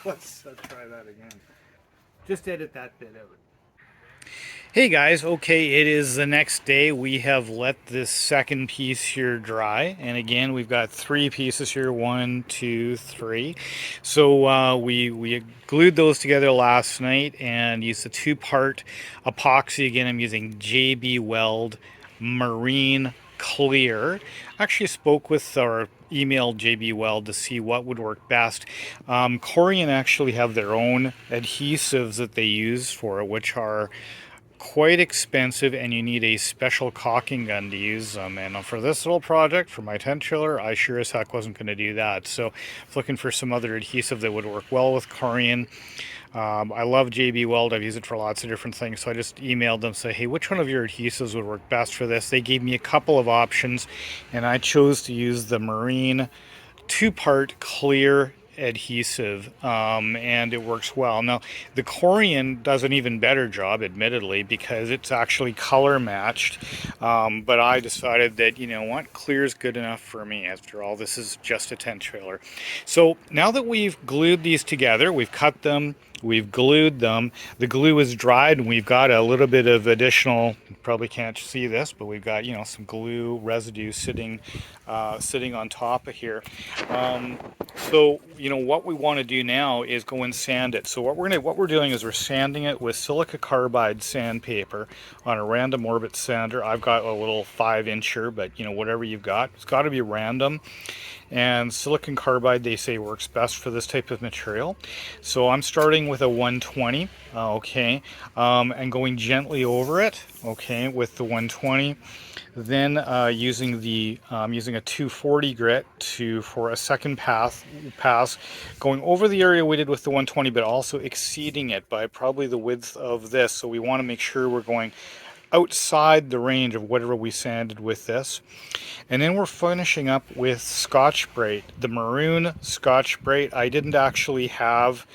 Let's try that again. Just edit that bit out. Hey guys, okay, it is the next day. We have let this second piece here dry. And again, we've got three pieces here, one, two, three. So we glued those together last night and used a two-part epoxy. Again, I'm using JB Weld Marine Clear. Actually spoke with our emailed JB Weld to see what would work best. Corian actually have their own adhesives that they use for it, which are quite expensive, and you need a special caulking gun to use them. And for this little project, for my tent trailer, I sure as heck wasn't going to do that. So I was looking for some other adhesive that would work well with Corian. I love JB Weld. I've used it for lots of different things. So I just emailed them, say, hey, which one of your adhesives would work best for this? They gave me a couple of options, and I chose to use the Marine two-part clear adhesive, and it works well. Now, the Corian does an even better job, admittedly, because it's actually color matched. But I decided that, you know what, clear is good enough for me. After all, this is just a tent trailer. So now that we've glued these together, we've cut them, we've glued them, the glue is dried, and we've got a little bit of additional, you probably can't see this, but we've got, you know, some glue residue sitting on top of here. So you know what we want to do now is go and sand it. So what we're doing is we're sanding it with silica carbide sandpaper on a random orbit sander. I've got a little 5-incher, but you know, whatever you've got, it's got to be random. And silicon carbide, they say, works best for this type of material. So I'm starting with a 120, okay, and going gently over it, okay, with the 120. Then using a 240 grit for a second pass, going over the area we did with the 120, but also exceeding it by probably the width of this. So we want to make sure we're going outside the range of whatever we sanded with this. And then we're finishing up with Scotch-Brite, the maroon Scotch-Brite. I didn't actually have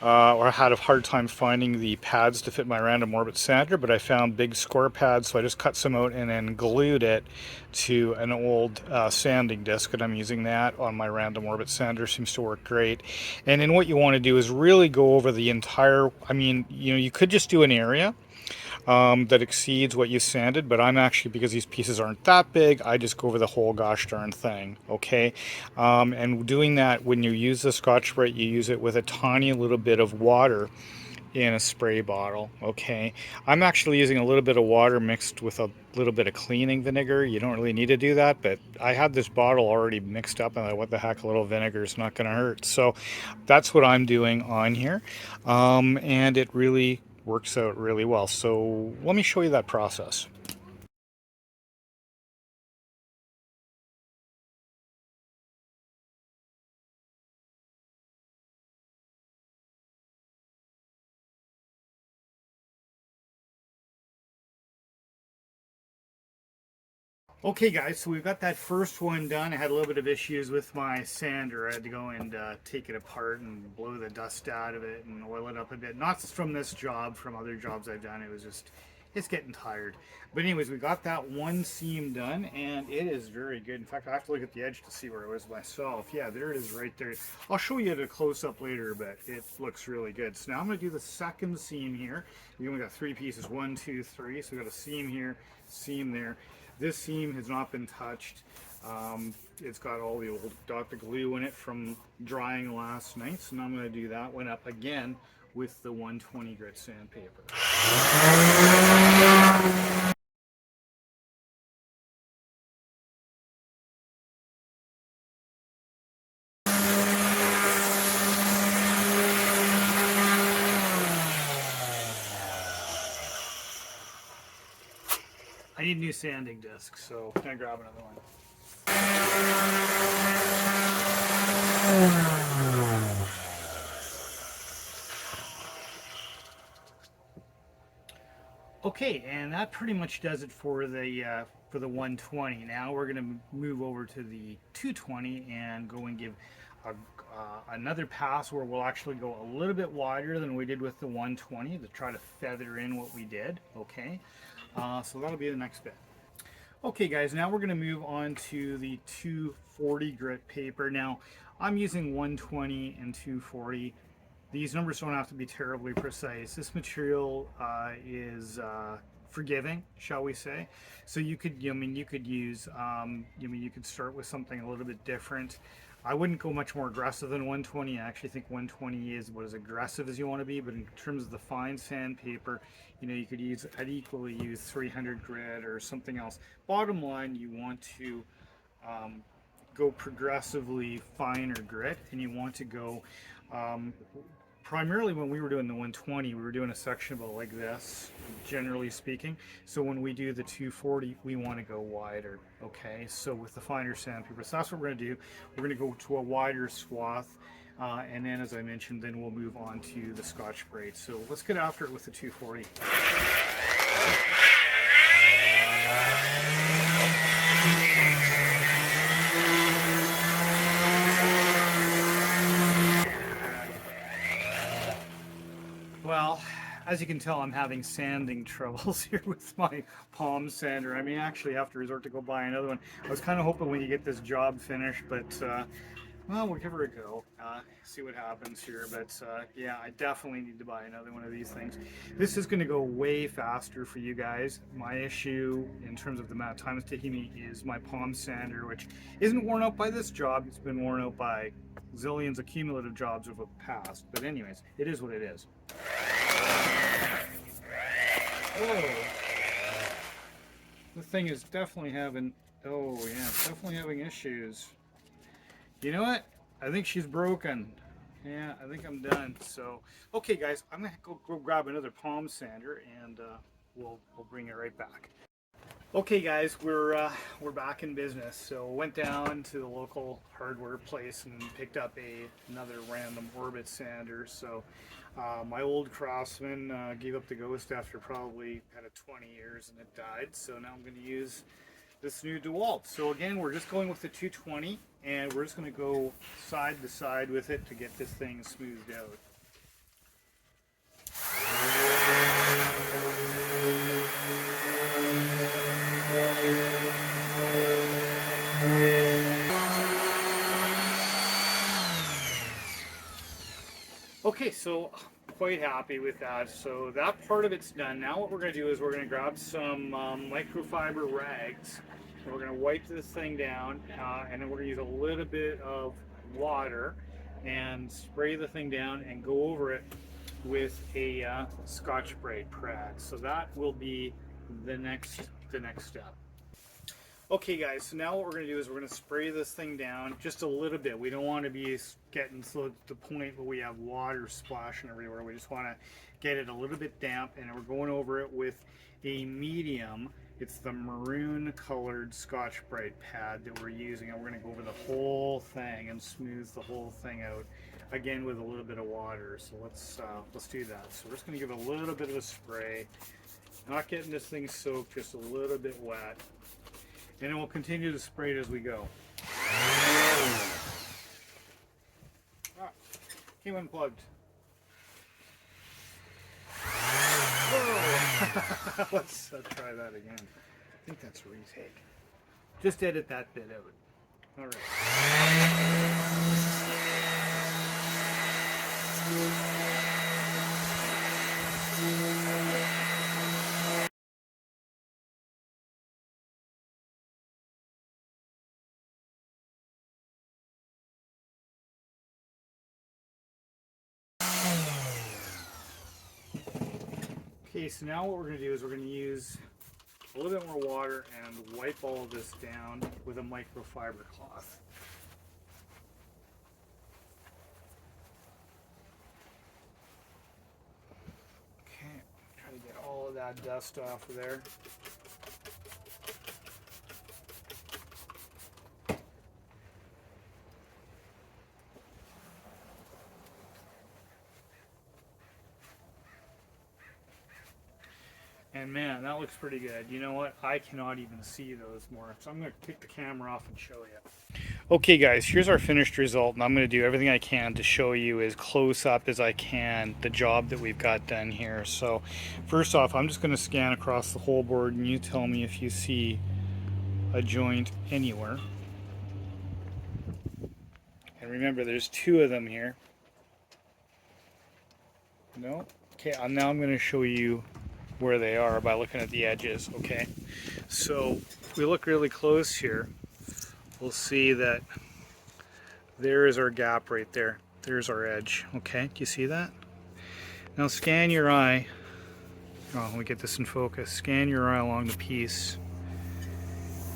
or I had a hard time finding the pads to fit my random orbit sander, but I found big square pads, so I just cut some out and then glued it to an old sanding disc, and I'm using that on my random orbit sander. Seems to work great. And then what you want to do is really go over the entire, I mean, you know, you could just do an area that exceeds what you sanded, but I'm actually, because these pieces aren't that big, I just go over the whole gosh darn thing, okay? And doing that, when you use the Scotch-Brite, you use it with a tiny little bit of water in a spray bottle, okay? I'm actually using a little bit of water mixed with a little bit of cleaning vinegar. You don't really need to do that, but I had this bottle already mixed up, and I, what the heck, a little vinegar is not going to hurt. So that's what I'm doing on here, and it really works out really well. So let me show you that process. Okay guys, so we've got that first one done. I had a little bit of issues with my sander. I had to go and take it apart and blow the dust out of it and oil it up a bit. Not from this job, from other jobs I've done. It was just, it's getting tired. But anyways, we got that one seam done, and it is very good. In fact, I have to look at the edge to see where it was myself. Yeah, there it is right there. I'll show you at a close-up later, but it looks really good. So now I'm going to do the second seam here. We only got three pieces, 1, 2, 3. So we got a seam here, seam there. This seam has not been touched. It's got all the old Dr. Glue in it from drying last night. So now I'm going to do that one up again with the 120 grit sandpaper. I need a new sanding disc, so I'm going to grab another one. Okay, and that pretty much does it for the 120. Now we're going to move over to the 220 and go and give another pass where we'll actually go a little bit wider than we did with the 120 to try to feather in what we did. Okay, so that'll be the next bit. Okay guys, now we're going to move on to the 240 grit paper. Now I'm using 120 and 240. These numbers don't have to be terribly precise. This material is forgiving, shall we say? So you could, I mean, you could use, you could start with something a little bit different. I wouldn't go much more aggressive than 120. I actually think 120 is about as aggressive as you want to be. But in terms of the fine sandpaper, you could use, I'd equally use 300 grit or something else. Bottom line, you want to um, go progressively finer grit, and you want to go um, primarily when we were doing the 120, we were doing a section about like this, generally speaking. So when we do the 240, we want to go wider. Okay, so with the finer sandpaper, so that's what we're going to do. We're going to go to a wider swath, and then, as I mentioned, then we'll move on to the Scotch-Brite. So let's get after it with the 240. Well, as you can tell, I'm having sanding troubles here with my palm sander. I mean, actually have to resort to go buy another one. I was kind of hoping when you get this job finished, but well, we'll give her a go. See what happens here. But yeah, I definitely need to buy another one of these things. This is going to go way faster for you guys. My issue in terms of the amount of time it's taking me is my palm sander, which isn't worn out by this job. It's been worn out by zillions of cumulative jobs of the past. But anyways, it is what it is. Whoa. The thing is definitely having, oh yeah, definitely having issues. You know what? I think she's broken. Yeah, I think I'm done. So, okay guys, I'm gonna go grab another palm sander, and we'll bring it right back. Okay guys, we're back in business. So went down to the local hardware place and picked up another random Orbit sander. So my old Craftsman gave up the ghost after probably kind of 20 years, and it died. So now I'm going to use this new DeWalt. So again, we're just going with the 220, and we're just going to go side to side with it to get this thing smoothed out. Okay, so quite happy with that. So that part of it's done. Now what we're going to do is we're going to grab some microfiber rags, and we're going to wipe this thing down, and then we're going to use a little bit of water and spray the thing down and go over it with a Scotch-Brite pad. So that will be the next step. Okay guys, so now what we're going to do is we're going to spray this thing down just a little bit. We don't want to be getting to the point where we have water splashing everywhere. We just want to get it a little bit damp, and we're going over it with a medium. It's the maroon colored Scotch-Brite pad that we're using, and we're going to go over the whole thing and smooth the whole thing out, again with a little bit of water. So let's do that. So we're just going to give it a little bit of a spray, not getting this thing soaked, just a little bit wet. And then we'll continue to spray it as we go. Ah, came unplugged. Whoa. Let's try that again. I think that's a retake. Just edit that bit out. All right. Okay, so now what we're going to do is we're going to use a little bit more water and wipe all of this down with a microfiber cloth. Okay, try to get all of that dust off of there. And man, that looks pretty good. You know what? I cannot even see those more. So I'm going to take the camera off and show you. Okay guys, here's our finished result, and I'm going to do everything I can to show you as close up as I can the job that we've got done here. So first off, I'm just going to scan across the whole board, and you tell me if you see a joint anywhere. Okay, And remember, there's 2 of them here. No? Okay, now I'm going to show you where they are by looking at the edges, okay? So if we look really close here, we'll see that there is our gap right there. There's our edge, okay? Do you see that? Now scan your eye. Oh, let me get this in focus. Scan your eye along the piece.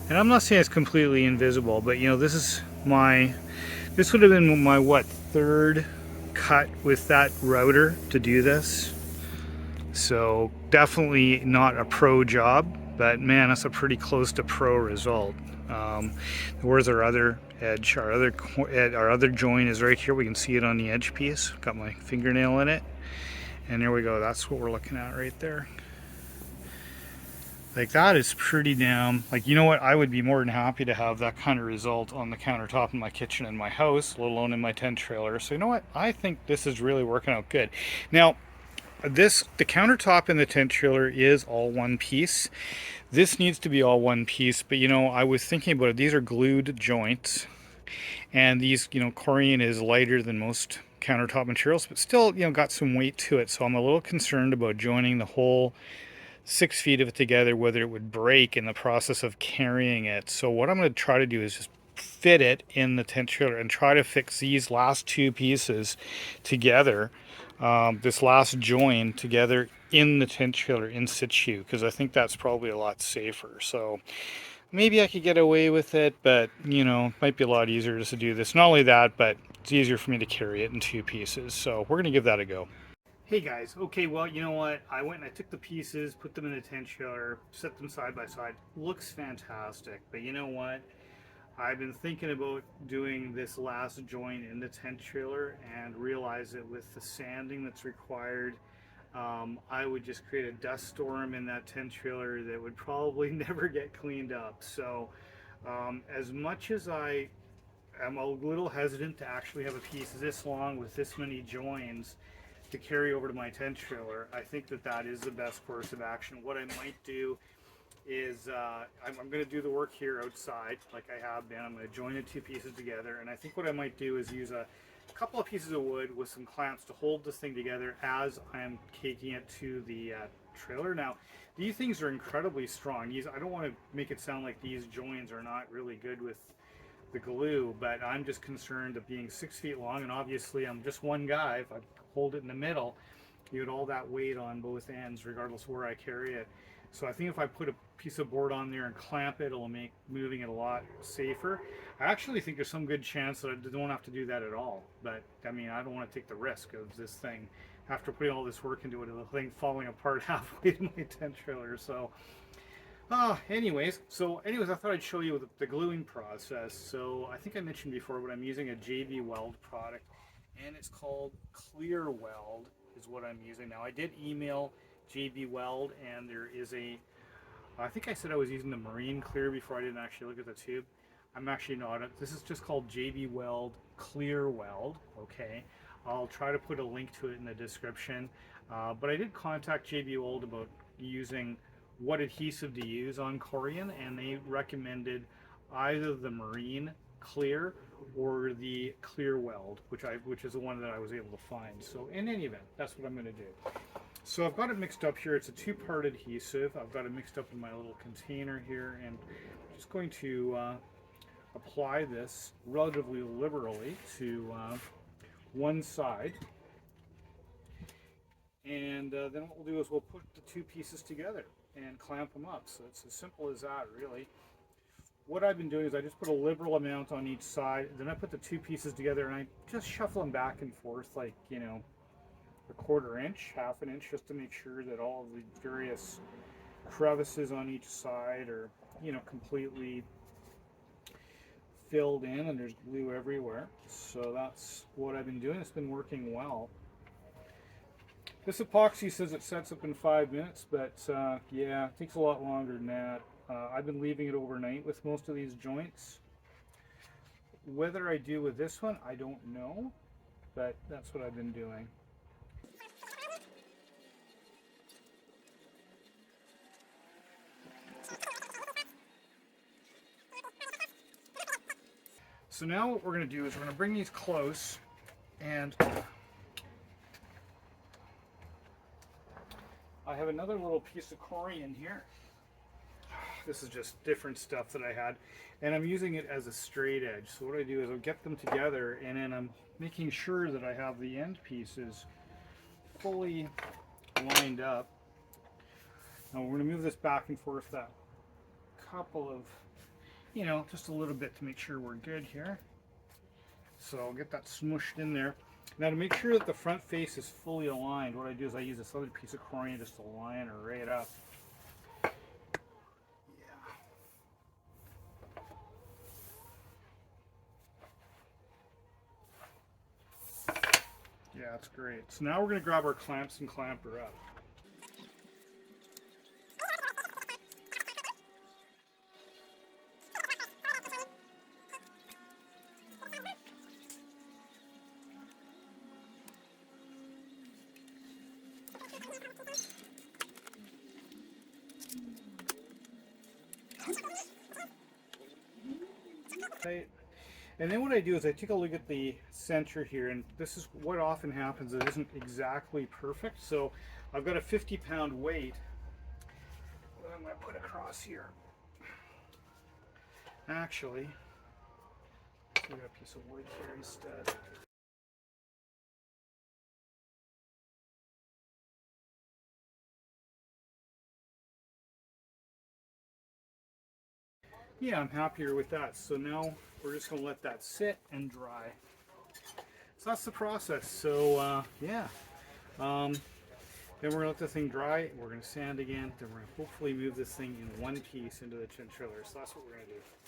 And I'm not saying it's completely invisible, but you know, this would have been my, what, 3rd cut with that router to do this. So definitely not a pro job, but man, that's a pretty close to pro result. Where's our other edge? Our other joint is right here. We can see it on the edge piece. Got my fingernail in it. And there we go. That's what we're looking at right there. Like, that is pretty damn, like, you know what, I would be more than happy to have that kind of result on the countertop in my kitchen in my house, let alone in my tent trailer. So you know what, I think this is really working out good. Now the countertop in the tent trailer is all one piece. This needs to be all one piece, but you know, I was thinking about it. These are glued joints, and these, you know, Corian is lighter than most countertop materials, but still, you know, got some weight to it. So I'm a little concerned about joining the whole 6 feet of it together, whether it would break in the process of carrying it. So what I'm going to try to do is just fit it in the tent trailer and try to fix these last 2 pieces together, this last join together in the tent trailer in situ, because I think that's probably a lot safer. So maybe I could get away with it, but you know, it might be a lot easier just to do this. Not only that, but it's easier for me to carry it in 2 pieces. So we're going to give that a go. Hey guys, okay, well, you know what? I went and I took the pieces, put them in a tent trailer, set them side by side. Looks fantastic, but you know what? I've been thinking about doing this last joint in the tent trailer and realize that with the sanding that's required, I would just create a dust storm in that tent trailer that would probably never get cleaned up. So as much as I am a little hesitant to actually have a piece this long with this many joins to carry over to my tent trailer, I think that that is the best course of action. What I might do is I'm going to do the work here outside like I have been. I'm going to join the 2 pieces together, and I think what I might do is use a couple of pieces of wood with some clamps to hold this thing together as I'm taking it to the trailer. Now these things are incredibly strong. I don't want to make it sound like these joins are not really good with the glue, but I'm just concerned of being 6 feet long, and obviously I'm just one guy. If I hold it in the middle, you get all that weight on both ends regardless of where I carry it. So I think if I put a piece of board on there and clamp it, it'll make moving it a lot safer. I actually think there's some good chance that I don't have to do that at all, but I mean, I don't want to take the risk of this thing after putting all this work into it, the thing falling apart halfway to my tent trailer. So anyways, I thought I'd show you the gluing process. So I think I mentioned before, but I'm using a JB Weld product, and it's called Clear Weld is what I'm using. Now I did email JB Weld, and there is I think I said I was using the Marine Clear before. I didn't actually look at the tube. I'm actually not. This is just called JB Weld Clear Weld, okay? I'll try to put a link to it in the description. But I did contact JB Weld about using what adhesive to use on Corian, and they recommended either the Marine Clear or the Clear Weld, which is the one that I was able to find. So in any event, that's what I'm going to do. So I've got it mixed up here. It's a 2-part adhesive. I've got it mixed up in my little container here, and I'm just going to apply this relatively liberally to one side. And then what we'll do is we'll put the 2 pieces together and clamp them up. So it's as simple as that, really. What I've been doing is I just put a liberal amount on each side, then I put the 2 pieces together and I just shuffle them back and forth like, you know, a 1/4 inch, 1/2 inch, just to make sure that all of the various crevices on each side are, you know, completely filled in and there's glue everywhere. So that's what I've been doing. It's been working well. This epoxy says it sets up in 5 minutes, but yeah, it takes a lot longer than that. I've been leaving it overnight with most of these joints. Whether I do with this one, I don't know, but that's what I've been doing. So now what we're going to do is we're going to bring these close, and I have another little piece of Corian here. This is just different stuff that I had, and I'm using it as a straight edge. So what I do is I'll get them together, and then I'm making sure that I have the end pieces fully lined up. Now we're going to move this back and forth that couple of, you know, just a little bit to make sure we're good here. So I'll get that smushed in there. Now to make sure that the front face is fully aligned, what I do is I use this other piece of Corian just to line her right up. Yeah, that's great. So now we're going to grab our clamps and clamp her up. And then what I do is I take a look at the center here, and this is what often happens. It isn't exactly perfect, so I've got a 50-pound weight that I'm going to put across here. Actually, we got a piece of wood here instead. Yeah, I'm happier with that. So now we're just going to let that sit and dry. So that's the process. So yeah, then we're going to let this thing dry. We're going to sand again. Then we're going to hopefully move this thing in one piece into the chinchilla. So that's what we're going to do.